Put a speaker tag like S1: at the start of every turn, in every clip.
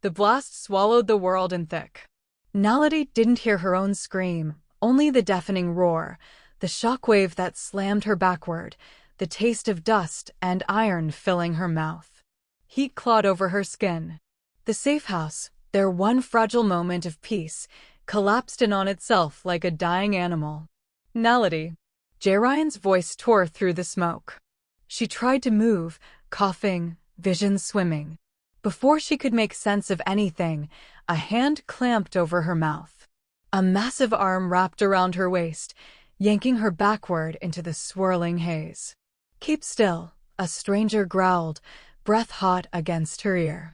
S1: The blast swallowed the world in thick. Naledi didn't hear her own scream, only the deafening roar, the shockwave that slammed her backward, the taste of dust and iron filling her mouth. Heat clawed over her skin. The safehouse, their one fragile moment of peace, collapsed in on itself like a dying animal. Naledi. Jae-ryeon's voice tore through the smoke. She tried to move, coughing, vision swimming. Before she could make sense of anything, a hand clamped over her mouth. A massive arm wrapped around her waist, yanking her backward into the swirling haze. "Keep still," a stranger growled, breath hot against her ear.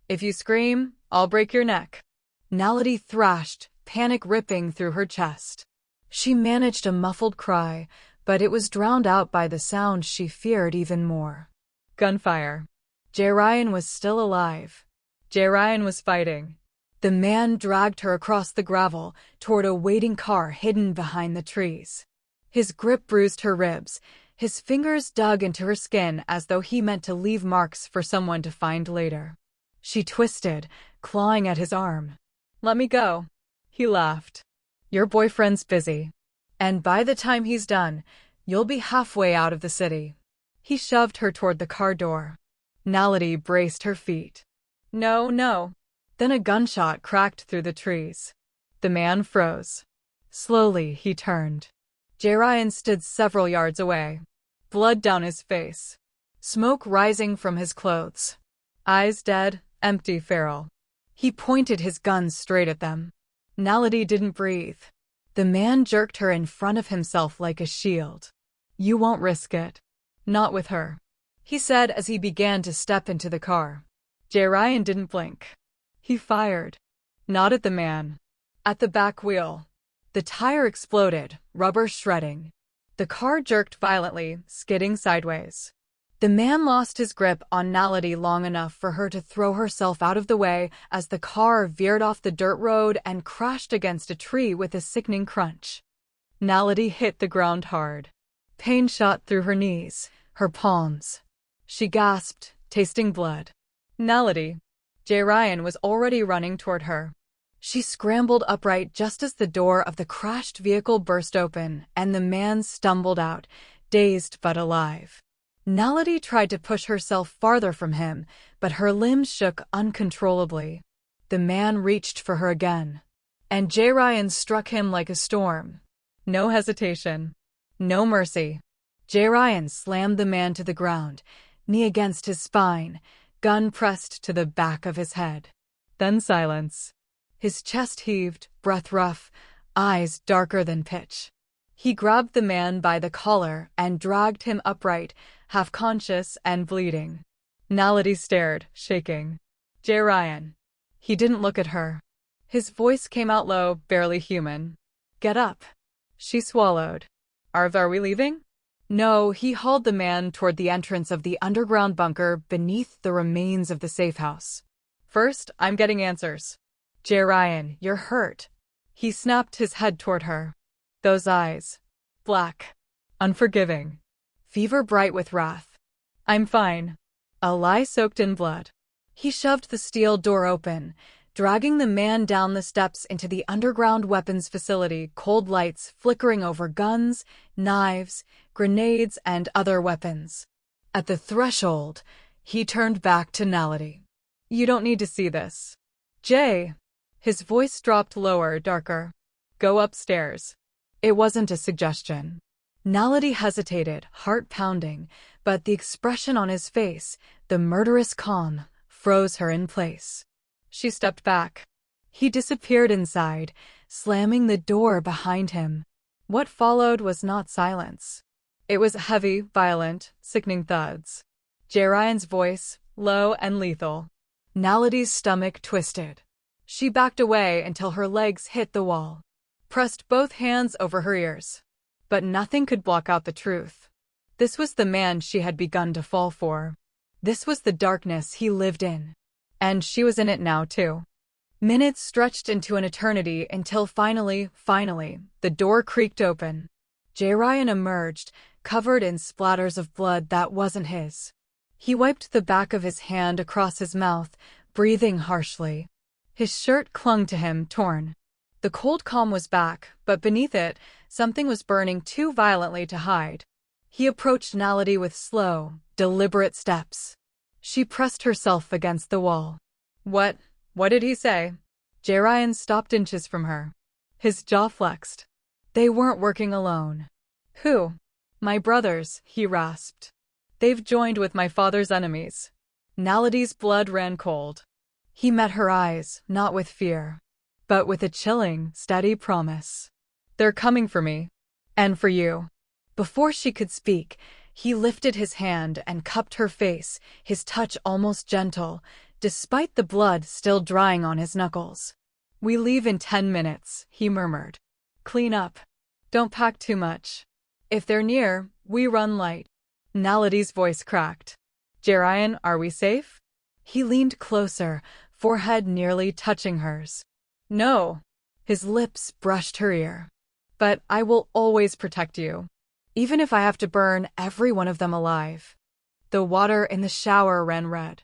S1: "If you scream, I'll break your neck." Naledi thrashed, panic ripping through her chest. She managed a muffled cry, but it was drowned out by the sound she feared even more. Gunfire. Jae-ryeon was still alive. Jae-ryeon was fighting. The man dragged her across the gravel toward a waiting car hidden behind the trees. His grip bruised her ribs. His fingers dug into her skin as though he meant to leave marks for someone to find later. She twisted, clawing at his arm. "Let me go." He laughed. "Your boyfriend's busy. And by the time he's done, you'll be halfway out of the city." He shoved her toward the car door. Naledi braced her feet. "No, no." Then a gunshot cracked through the trees. The man froze. Slowly, he turned. Jae-ryeon stood several yards away. Blood down his face. Smoke rising from his clothes. Eyes dead, empty, feral. He pointed his gun straight at them. Naledi didn't breathe. The man jerked her in front of himself like a shield. "You won't risk it." "Not with her," he said as he began to step into the car. Jae-ryeon didn't blink. He fired. Not at the man. At the back wheel. The tire exploded, rubber shredding. The car jerked violently, skidding sideways. The man lost his grip on Naledi long enough for her to throw herself out of the way as the car veered off the dirt road and crashed against a tree with a sickening crunch. Naledi hit the ground hard. Pain shot through her knees, her palms. She gasped, tasting blood. "Naledi." Jae-ryeon was already running toward her. She scrambled upright just as the door of the crashed vehicle burst open and the man stumbled out, dazed but alive. Naledi tried to push herself farther from him, but her limbs shook uncontrollably. The man reached for her again. And Jae-ryeon struck him like a storm. No hesitation. No mercy. Jae-ryeon slammed the man to the ground, knee against his spine, gun pressed to the back of his head. Then silence. His chest heaved, breath rough, eyes darker than pitch. He grabbed the man by the collar and dragged him upright, half-conscious and bleeding. Naledi stared, shaking. "Jae-ryeon." He didn't look at her. His voice came out low, barely human. "Get up." She swallowed. Are we leaving?" No, he hauled the man toward the entrance of the underground bunker beneath the remains of the safehouse. "First, I'm getting answers." "Jae-ryeon, you're hurt." He snapped his head toward her. Those eyes. Black. Unforgiving. Fever bright with wrath. "I'm fine." A lie soaked in blood. He shoved the steel door open, dragging the man down the steps into the underground weapons facility, cold lights flickering over guns, knives, grenades, and other weapons. At the threshold, he turned back to Naledi. "You don't need to see this." "Jay." His voice dropped lower, darker. "Go upstairs." It wasn't a suggestion. Naledi hesitated, heart pounding, but the expression on his face, the murderous calm, froze her in place. She stepped back. He disappeared inside, slamming the door behind him. What followed was not silence. It was heavy, violent, sickening thuds. Jae-ryeon's voice, low and lethal. Naledi's stomach twisted. She backed away until her legs hit the wall, pressed both hands over her ears. But nothing could block out the truth. This was the man she had begun to fall for. This was the darkness he lived in. And she was in it now, too. Minutes stretched into an eternity until finally, the door creaked open. Jae-ryeon emerged, covered in splatters of blood that wasn't his. He wiped the back of his hand across his mouth, breathing harshly. His shirt clung to him, torn. The cold calm was back, but beneath it, something was burning too violently to hide. He approached Naledi with slow, deliberate steps. She pressed herself against the wall. What did he say? Jae-ryeon stopped inches from her. His jaw flexed. They weren't working alone. Who? My brothers, he rasped. They've joined with my father's enemies. Naledi's blood ran cold. He met her eyes, not with fear, but with a chilling, steady promise. They're coming for me. And for you. Before she could speak, he lifted his hand and cupped her face, his touch almost gentle, despite the blood still drying on his knuckles. We leave in 10 minutes, he murmured. Clean up. Don't pack too much. If they're near, we run light. Naledi's voice cracked. Jae-ryeon, are we safe? He leaned closer, forehead nearly touching hers. No. His lips brushed her ear. But I will always protect you. Even if I have to burn every one of them alive. The water in the shower ran red.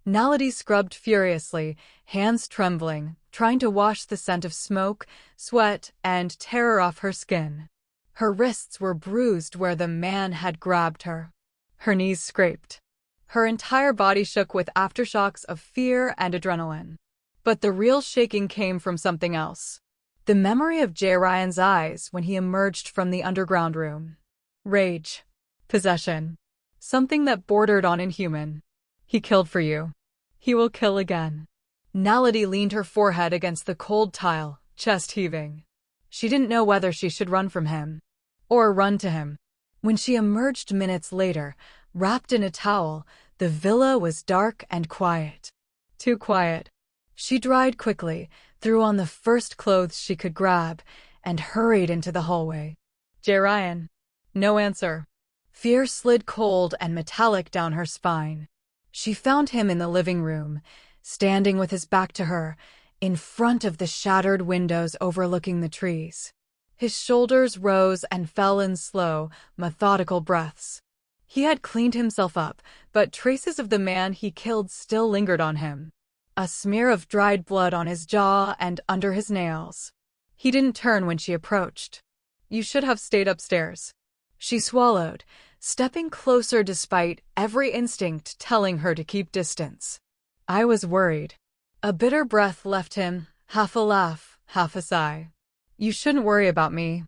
S1: Naledi scrubbed furiously, hands trembling, trying to wash the scent of smoke, sweat, and terror off her skin. Her wrists were bruised where the man had grabbed her. Her knees scraped. Her entire body shook with aftershocks of fear and adrenaline. But the real shaking came from something else. The memory of Jae-ryeon's eyes when he emerged from the underground room. Rage. Possession. Something that bordered on inhuman. He killed for you. He will kill again. Naledi leaned her forehead against the cold tile, chest heaving. She didn't know whether she should run from him. Or run to him. When she emerged minutes later, wrapped in a towel, the villa was dark and quiet. Too quiet. She dried quickly, threw on the first clothes she could grab, and hurried into the hallway. Jae-ryeon. No answer. Fear slid cold and metallic down her spine. She found him in the living room, standing with his back to her, in front of the shattered windows overlooking the trees. His shoulders rose and fell in slow, methodical breaths. He had cleaned himself up, but traces of the man he killed still lingered on him. A smear of dried blood on his jaw and under his nails. He didn't turn when she approached. You should have stayed upstairs. She swallowed, stepping closer despite every instinct telling her to keep distance. I was worried. A bitter breath left him, half a laugh, half a sigh. You shouldn't worry about me.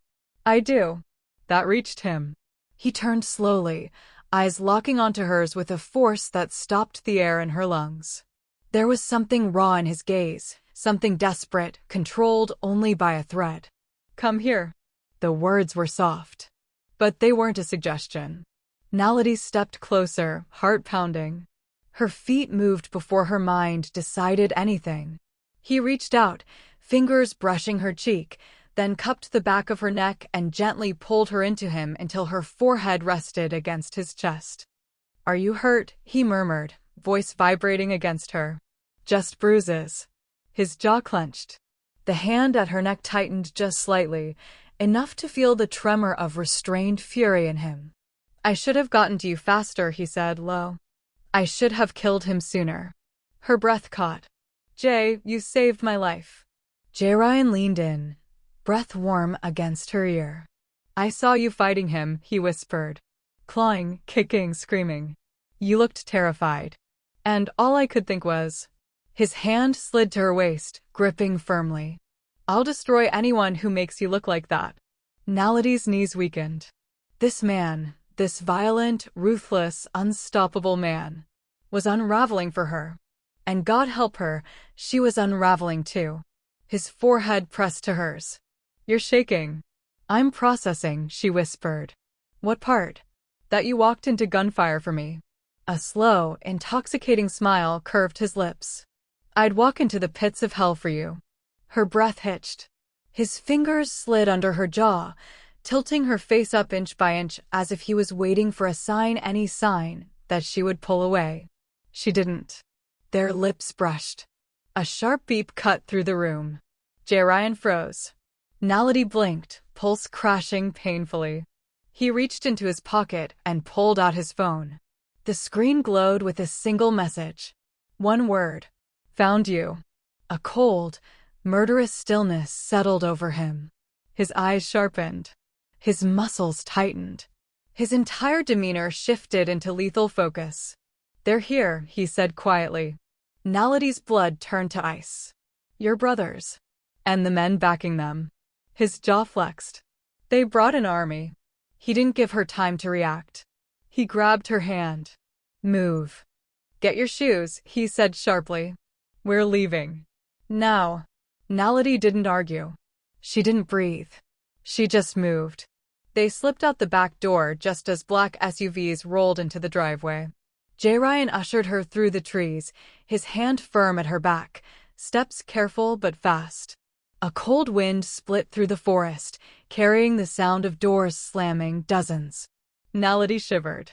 S1: I do. That reached him. He turned slowly, eyes locking onto hers with a force that stopped the air in her lungs. There was something raw in his gaze, something desperate, controlled only by a thread. Come here. The words were soft. But they weren't a suggestion. Naledi stepped closer, heart pounding. Her feet moved before her mind decided anything. He reached out, fingers brushing her cheek, then cupped the back of her neck and gently pulled her into him until her forehead rested against his chest. Are you hurt? He murmured, voice vibrating against her. Just bruises. His jaw clenched. The hand at her neck tightened just slightly, enough to feel the tremor of restrained fury in him. I should have gotten to you faster, he said, low. I should have killed him sooner. Her breath caught. Jae, you saved my life. Jae-ryeon leaned in, breath warm against her ear. I saw you fighting him, he whispered. Clawing, kicking, screaming. You looked terrified. And all I could think was... His hand slid to her waist, gripping firmly. I'll destroy anyone who makes you look like that. Naledi's knees weakened. This man, this violent, ruthless, unstoppable man, was unraveling for her. And God help her, she was unraveling too. His forehead pressed to hers. You're shaking. I'm processing, she whispered. What part? That you walked into gunfire for me. A slow, intoxicating smile curved his lips. I'd walk into the pits of hell for you. Her breath hitched. His fingers slid under her jaw, tilting her face up inch by inch as if he was waiting for a sign, any sign, that she would pull away. She didn't. Their lips brushed. A sharp beep cut through the room. Jae-ryeon froze. Naledi blinked, pulse crashing painfully. He reached into his pocket and pulled out his phone. The screen glowed with a single message. One word. Found you. A cold, murderous stillness settled over him. His eyes sharpened. His muscles tightened. His entire demeanor shifted into lethal focus. They're here, he said quietly. Naledi's blood turned to ice. Your brothers. And the men backing them. His jaw flexed. They brought an army. He didn't give her time to react. He grabbed her hand. Move. Get your shoes, he said sharply. We're leaving. Now. Naledi didn't argue. She didn't breathe. She just moved. They slipped out the back door just as black SUVs rolled into the driveway. Jae-ryeon ushered her through the trees, his hand firm at her back, steps careful but fast. A cold wind split through the forest, carrying the sound of doors slamming, dozens. Naledi shivered.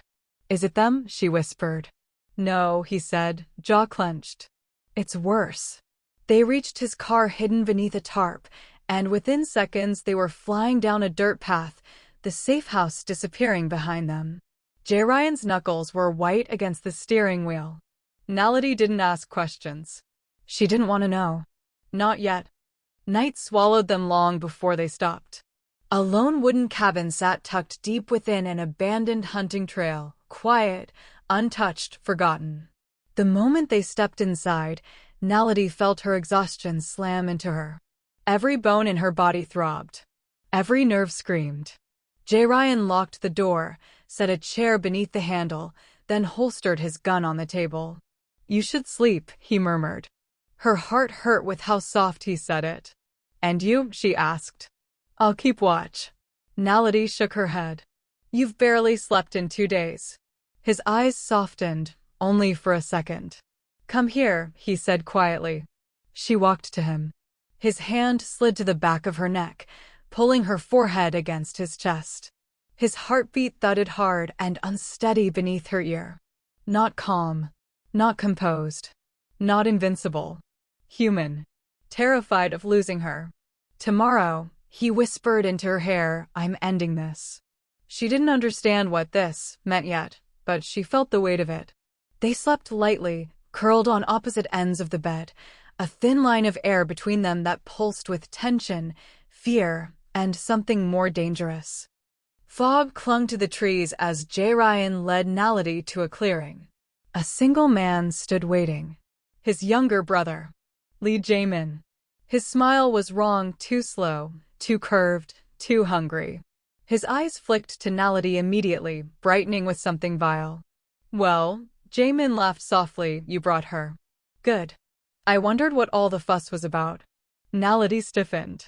S1: Is it them? She whispered. No, he said, jaw clenched. It's worse. They reached his car hidden beneath a tarp, and within seconds they were flying down a dirt path, the safehouse disappearing behind them. Jae-ryeon's knuckles were white against the steering wheel. Naledi didn't ask questions. She didn't want to know. Not yet. Night swallowed them long before they stopped. A lone wooden cabin sat tucked deep within an abandoned hunting trail, quiet, untouched, forgotten. The moment they stepped inside, Naledi felt her exhaustion slam into her. Every bone in her body throbbed. Every nerve screamed. Jae-ryeon locked the door, set a chair beneath the handle, then holstered his gun on the table. You should sleep, he murmured. Her heart hurt with how soft he said it. And you? She asked. I'll keep watch. Naledi shook her head. You've barely slept in 2 days. His eyes softened, only for a second. Come here, he said quietly. She walked to him. His hand slid to the back of her neck, pulling her forehead against his chest. His heartbeat thudded hard and unsteady beneath her ear. Not calm. Not composed. Not invincible. Human. Terrified of losing her. Tomorrow, he whispered into her hair, I'm ending this. She didn't understand what this meant yet, but she felt the weight of it. They slept lightly, curled on opposite ends of the bed, a thin line of air between them that pulsed with tension, fear, and something more dangerous. Fog clung to the trees as Jae-ryeon led Naledi to a clearing. A single man stood waiting. His younger brother, Lee Jae-min. His smile was wrong, too slow, too curved, too hungry. His eyes flicked to Naledi immediately, brightening with something vile. Well, Jae-min laughed softly, you brought her. Good. I wondered what all the fuss was about. Naledi stiffened.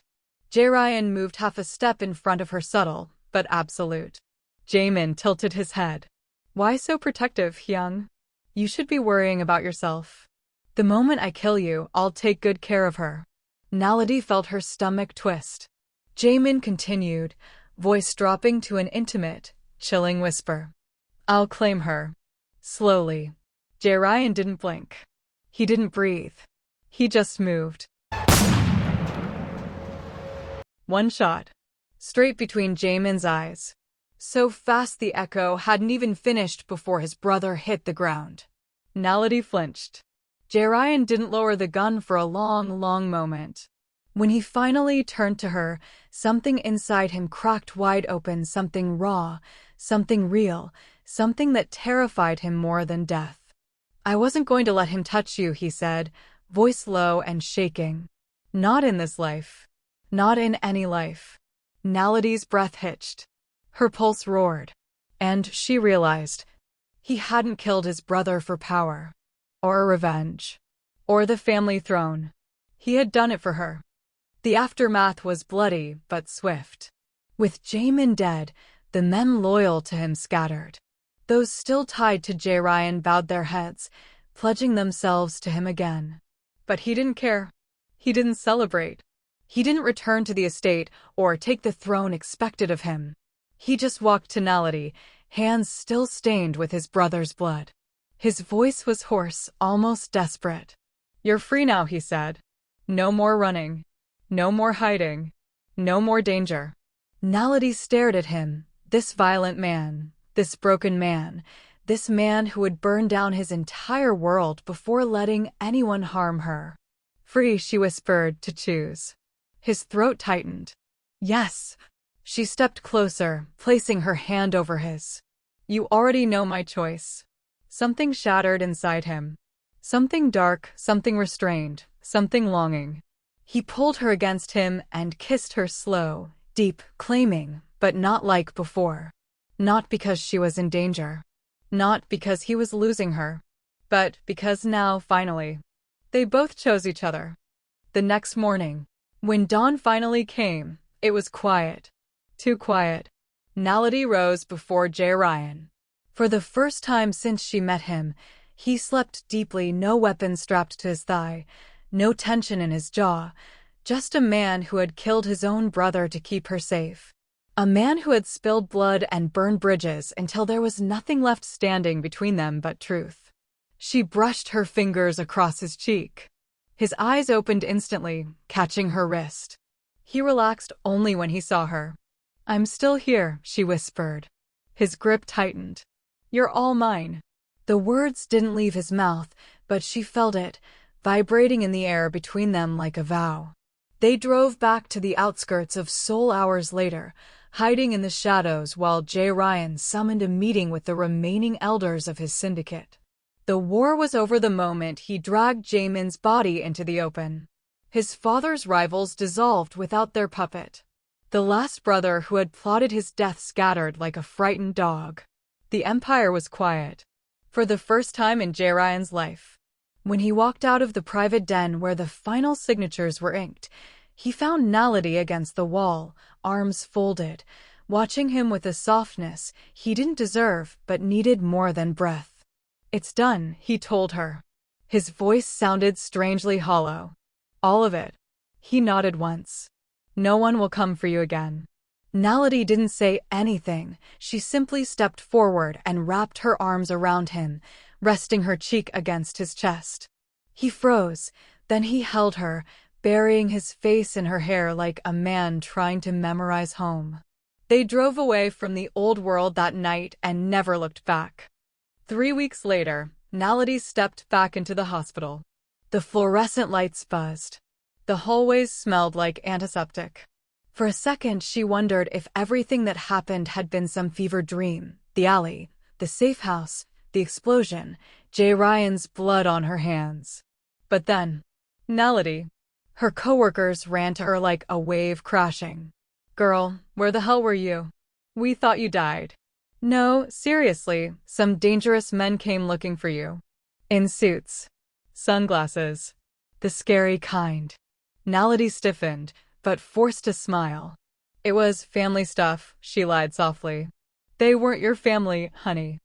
S1: Jae-ryeon moved half a step in front of her, subtle, but absolute. Jae-min tilted his head. Why so protective, Hyung? You should be worrying about yourself. The moment I kill you, I'll take good care of her. Naledi felt her stomach twist. Jae-min continued, voice dropping to an intimate, chilling whisper. I'll claim her. Slowly. Jae-ryeon didn't blink. He didn't breathe. He just moved. One shot. Straight between Jae-min's eyes. So fast the echo hadn't even finished before his brother hit the ground. Naledi flinched. Jae-ryeon didn't lower the gun for a long, long moment. When he finally turned to her, something inside him cracked wide open, something raw, something real, something that terrified him more than death. I wasn't going to let him touch you, he said, voice low and shaking. Not in this life. Not in any life. Naledi's breath hitched. Her pulse roared. And she realized he hadn't killed his brother for power. Or revenge. Or the family throne. He had done it for her. The aftermath was bloody but swift. With Jae-min dead, the men loyal to him scattered. Those still tied to Jae-ryeon bowed their heads, pledging themselves to him again. But he didn't care. He didn't celebrate. He didn't return to the estate or take the throne expected of him. He just walked to Naledi, hands still stained with his brother's blood. His voice was hoarse, almost desperate. You're free now, he said. No more running. No more hiding. No more danger. Naledi stared at him, this violent man, this broken man, This man who would burn down his entire world before letting anyone harm her. Free, she whispered, to choose. His throat tightened. Yes. She stepped closer, placing her hand over his. You already know my choice. Something shattered inside him. Something dark, something restrained, something longing. He pulled her against him and kissed her slow, deep, claiming, but not like before. Not because she was in danger. Not because he was losing her. But because now, finally, they both chose each other. The next morning, when dawn finally came, it was quiet. Too quiet. Naledi rose before Jae-ryeon. For the first time since she met him, he slept deeply, no weapon strapped to his thigh, no tension in his jaw, just a man who had killed his own brother to keep her safe. A man who had spilled blood and burned bridges until there was nothing left standing between them but truth. She brushed her fingers across his cheek. His eyes opened instantly, catching her wrist. He relaxed only when he saw her. I'm still here, she whispered. His grip tightened. You're all mine. The words didn't leave his mouth, but she felt it, vibrating in the air between them like a vow. They drove back to the outskirts of Seoul hours later, hiding in the shadows while Jae-ryeon summoned a meeting with the remaining elders of his syndicate. The war was over the moment he dragged Jaemin's body into the open. His father's rivals dissolved without their puppet. The last brother who had plotted his death scattered like a frightened dog. The empire was quiet. For the first time in Jae-ryeon's life. When he walked out of the private den where the final signatures were inked, he found Naledi against the wall, arms folded, watching him with a softness he didn't deserve but needed more than breath. It's done, he told her. His voice sounded strangely hollow. All of it. He nodded once. No one will come for you again. Naledi didn't say anything. She simply stepped forward and wrapped her arms around him, resting her cheek against his chest. He froze, then he held her, burying his face in her hair like a man trying to memorize home. They drove away from the old world that night and never looked back. 3 weeks later, Naledi stepped back into the hospital. The fluorescent lights buzzed. The hallways smelled like antiseptic. For a second, she wondered if everything that happened had been some fever dream. The alley, the safe house, the explosion, Jae-ryeon's blood on her hands. But then, Naledi. Her coworkers ran to her like a wave crashing. Girl, where the hell were you? We thought you died. No, seriously, some dangerous men came looking for you. In suits. Sunglasses. The scary kind. Naledi stiffened, but forced a smile. It was family stuff, she lied softly. They weren't your family, honey.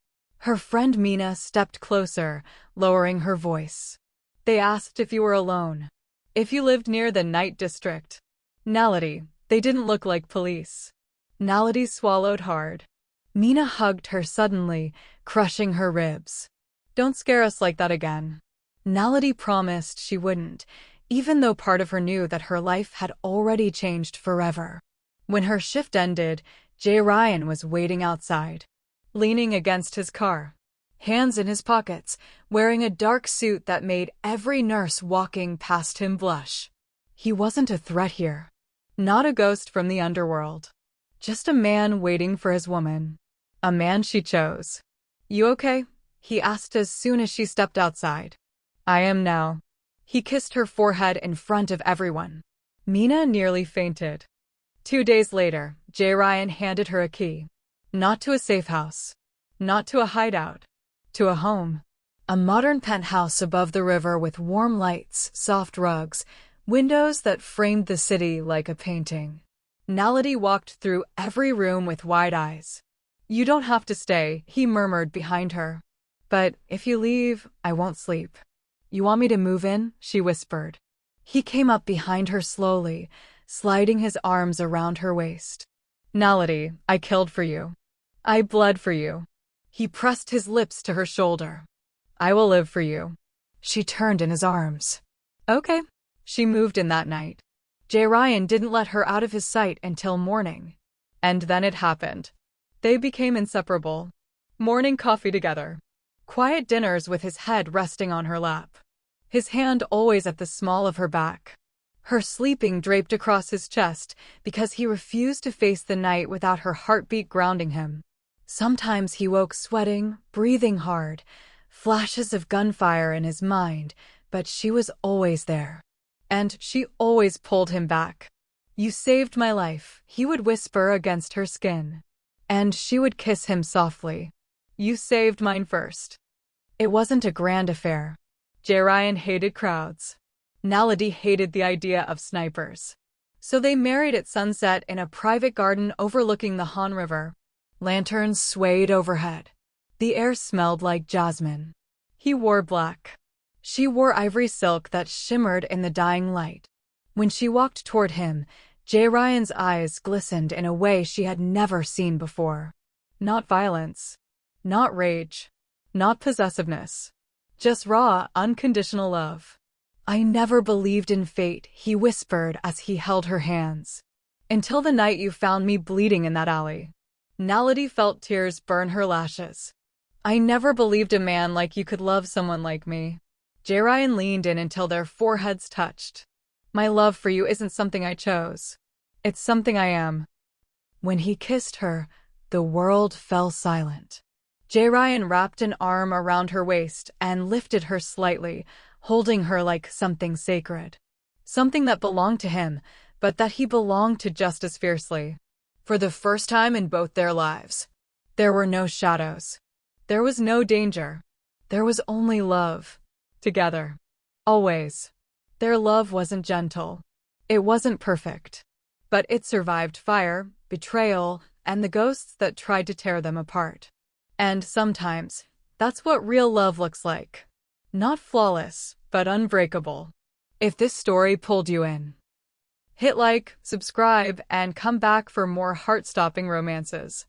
S1: Her friend Mina stepped closer, lowering her voice. They asked if you were alone. If you lived near the night district. Naledi, they didn't look like police. Naledi swallowed hard. Mina hugged her suddenly, crushing her ribs. Don't scare us like that again. Naledi promised she wouldn't, even though part of her knew that her life had already changed forever. When her shift ended, Jae-ryeon was waiting outside, leaning against his car, hands in his pockets, wearing a dark suit that made every nurse walking past him blush. He wasn't a threat here. Not a ghost from the underworld. Just a man waiting for his woman. A man she chose. You okay? He asked as soon as she stepped outside. I am now. He kissed her forehead in front of everyone. Mina nearly fainted. 2 days later, Jae-ryeon handed her a key. Not to a safe house. Not to a hideout. To a home. A modern penthouse above the river with warm lights, soft rugs, windows that framed the city like a painting. Naledi walked through every room with wide eyes. You don't have to stay, he murmured behind her. But if you leave, I won't sleep. You want me to move in? She whispered. He came up behind her slowly, sliding his arms around her waist. Naledi, I killed for you. I bled for you. He pressed his lips to her shoulder. I will live for you. She turned in his arms. Okay. She moved in that night. Jae-ryeon didn't let her out of his sight until morning. And then it happened. They became inseparable. Morning coffee together. Quiet dinners with his head resting on her lap. His hand always at the small of her back. Her sleeping draped across his chest because he refused to face the night without her heartbeat grounding him. Sometimes he woke sweating, breathing hard, flashes of gunfire in his mind, but she was always there. And she always pulled him back. "You saved my life," he would whisper against her skin. And she would kiss him softly. "You saved mine first." It wasn't a grand affair. Jae-ryeon hated crowds. Naledi hated the idea of snipers. So they married at sunset in a private garden overlooking the Han River. Lanterns swayed overhead. The air smelled like jasmine. He wore black. She wore ivory silk that shimmered in the dying light. When she walked toward him, Jae-ryeon's eyes glistened in a way she had never seen before. Not violence. Not rage. Not possessiveness. Just raw, unconditional love. "I never believed in fate," he whispered as he held her hands. "Until the night you found me bleeding in that alley." Naledi felt tears burn her lashes. "I never believed a man like you could love someone like me." Jae-ryeon leaned in until their foreheads touched. "My love for you isn't something I chose. It's something I am." When he kissed her, the world fell silent. Jae-ryeon wrapped an arm around her waist and lifted her slightly, holding her like something sacred. Something that belonged to him, but that he belonged to just as fiercely. For the first time in both their lives, there were no shadows. There was no danger. There was only love. Together. Always. Their love wasn't gentle. It wasn't perfect. But it survived fire, betrayal, and the ghosts that tried to tear them apart. And sometimes, that's what real love looks like. Not flawless, but unbreakable. If this story pulled you in, hit like, subscribe, and come back for more heart-stopping romances.